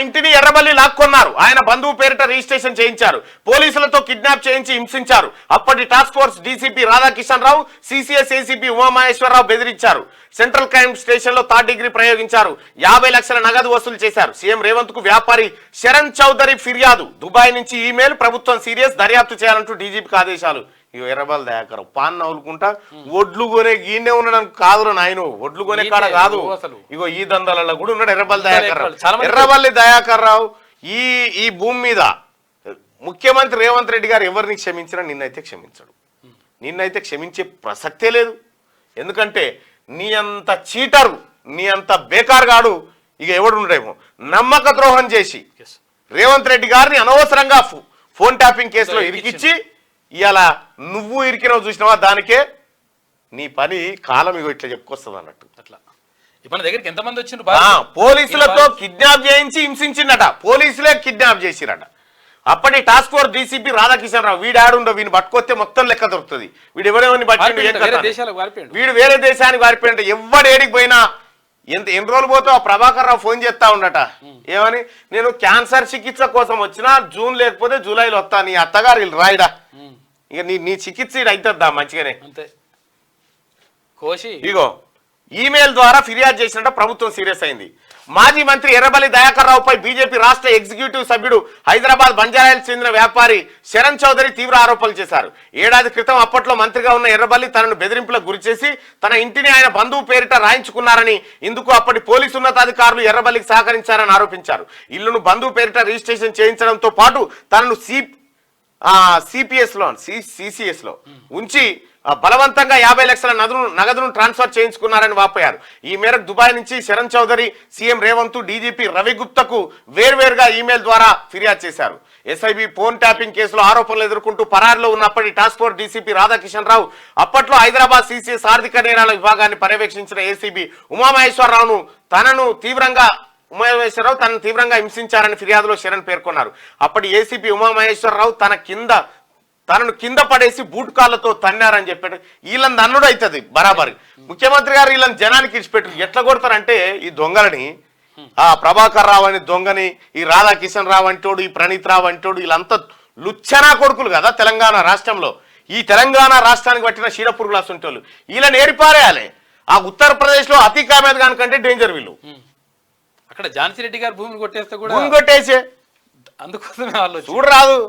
ఇంటిని ఎర్రబల్లి లాక్కున్నారు. ఆయన బంధువు పేరిట రిజిస్ట్రేషన్ చేయించారు. పోలీసులతో కిడ్నాప్ చేయించి హింసించారు. అప్పటి టాస్క్ ఫోర్స్ డీసీపీ రాధాకిషన్ రావు, సిసిఎస్ ఏసీపీ ఉమామహేశ్వరరావు బెదిరించారు. సెంట్రల్ క్రైమ్ స్టేషన్ లో 3rd డిగ్రీ ప్రయోగించారు. 50 లక్షల నగదు వసూలు చేశారు. సీఎం రేవంత్ కు వ్యాపారి శరణ్ చౌదరి ఫిర్యాదు. దుబాయ్ నుంచి ఈమెయిల్, ప్రభుత్వం సీరియస్, దర్యాప్తు చేయాలంటూ డీజీపీకి ఆదేశాలు. ఇగో ఎర్రబల్ దయాకరం పాన్ నవ్వులుకుంటా ఒడ్లు కొనే గీనే ఉండడానికి కాదురా నాయన, ఒడ్లు కొనే కాడ కాదు. ఇగో ఈ దందాలలో కూడా ఉన్నాడు ఎర్రబల్ దయాకర్ రావు. ఎర్రబల్లి దయాకర్ రావు ఈ భూమి మీద ముఖ్యమంత్రి రేవంత్ రెడ్డి గారు ఎవరిని క్షమించినా నిన్నైతే క్షమించడు. నిన్నైతే క్షమించే ప్రసక్తే లేదు. ఎందుకంటే నీ అంత చీటరు, నీ అంత బేకార్గాడు ఇక ఎవడుండేమో. నమ్మక ద్రోహం చేసి రేవంత్ రెడ్డి గారిని అనవసరంగా ఫోన్ ట్యాపింగ్ కేసులో ఇరికిచ్చి ఇవాళ నువ్వు ఇరికినావు చూసినావా, దానికే నీ పని కాలం ఇగో ఇట్లా చెప్పుకొస్తుంది అన్నట్టు. అట్లా ఇప్పుడు దగ్గరికి ఎంతమంది వచ్చిండ్రు? పోలీసులతో కిడ్నాప్ చేయించి హింసించిండట. పోలీసులే కిడ్నాప్ చేసిరట. అప్పటి టాస్క్ ఫోర్స్ డీసీపీ రాధాకిషన్ రావు వీడు ఆడుండో, వీడిని పట్టుకొస్తే మొత్తం లెక్క దొరుకుతుంది. వీడు ఎవరెవరిని పట్టిండు, వీడు వేరే దేశానికి వారిపోయింట. ఎవడేడికి పోయినా ఎన్ని రోజులు పోతే ఆ ప్రభాకర్ రావు ఫోన్ చేస్తా ఉండట. ఏమని, నేను క్యాన్సర్ చికిత్స కోసం వచ్చినా, జూన్ లేకపోతే జూలైలో వస్తా, నీ అత్తగారు వీళ్ళు రాయిడా, ఇక నీ చికిత్స అవుతుందా మంచిగానే. ఇగో ఈమెయిల్ ద్వారా ఫిర్యాదు చేసినట్టు ప్రభుత్వం సీరియస్ అయింది. మాజీ మంత్రి ఎర్రబల్లి దయాకర్ రావుపై బీజేపీ రాష్ట్ర ఎగ్జిక్యూటివ్ సభ్యుడు, హైదరాబాద్ బంజారాయిల్స్ చెందిన వ్యాపారి శరణ్ చౌదరి తీవ్ర ఆరోపణలు చేశారు. ఏడాది క్రితం అప్పట్లో మంత్రిగా ఉన్న ఎర్రబల్లి తనను బెదిరింపులకు గురిచేసి తన ఇంటిని ఆయన బంధువు పేరిట రాయించుకున్నారని, ఇందుకు అప్పటి పోలీసు ఉన్నతాధికారులు ఎర్రబల్లికి సహకరించారని ఆరోపించారు. ఇల్లును బంధువు పేరిట రిజిస్ట్రేషన్ చేయించడంతో పాటు తనను సిసిఎస్ లో ఉంచి బలవంతంగా 50 లక్షల నగదును ట్రాన్స్ఫర్ చేయించుకున్నారని వాపోయారు. ఈ మేరకు దుబాయ్ నుంచి శరణ్ చౌదరి సీఎం రేవంత్, డీజీపీ రవిగుప్తకు వేర్వేరుగా ఈమెయిల్ ద్వారా ఫిర్యాదు చేశారు. ఎస్ఐబి ఫోన్ ట్యాపింగ్ కేసులో ఆరోపణలు ఎదుర్కొంటూ పరారులో ఉన్నప్పటి టాస్క్ ఫోర్స్ డీసీపీ రాధాకిషన్ రావు, అప్పట్లో హైదరాబాద్ సిసిఎస్ ఆర్థిక నేరాల విభాగాన్ని పర్యవేక్షించిన ఏసీబీ ఉమామహేశ్వరరావు తనను తీవ్రంగా హింసించారని ఫిర్యాదులో శరణ్ పేర్కొన్నారు. అప్పటి ఏసీపీ ఉమామహేశ్వరరావు తనను కింద పడేసి బూట్ కాళ్లతో తన్నారని చెప్పాడు. వీళ్ళని నన్నుడు అవుతుంది బరాబరి. ముఖ్యమంత్రి గారు వీళ్ళని జనానికి ఇచ్చిపెట్టు. ఎట్లా కొడతారంటే ఈ దొంగలని, ఆ ప్రభాకర్ రావు అని దొంగని, ఈ రాధాకిషన్ రావు అంటోడు, ఈ ప్రణీత్ రావు అంటోడు, వీళ్ళంతా లుచ్చనా కొడుకులు కదా తెలంగాణ రాష్ట్రంలో. ఈ తెలంగాణ రాష్ట్రానికి పట్టిన క్షీరపురుగులు అసంటోళ్ళు వీళ్ళని ఏరిపారేయాలి. ఆ ఉత్తరప్రదేశ్ లో అతీక్ అహ్మద్ ఖాన్ కంటే డేంజర్ వీళ్ళు. అక్కడ ఝాన్సీ రెడ్డి గారు భూమిని కొట్టేస్తే కూడా భూమి కొట్టేసే అందుకోసమే వాళ్ళు చూడరాదు.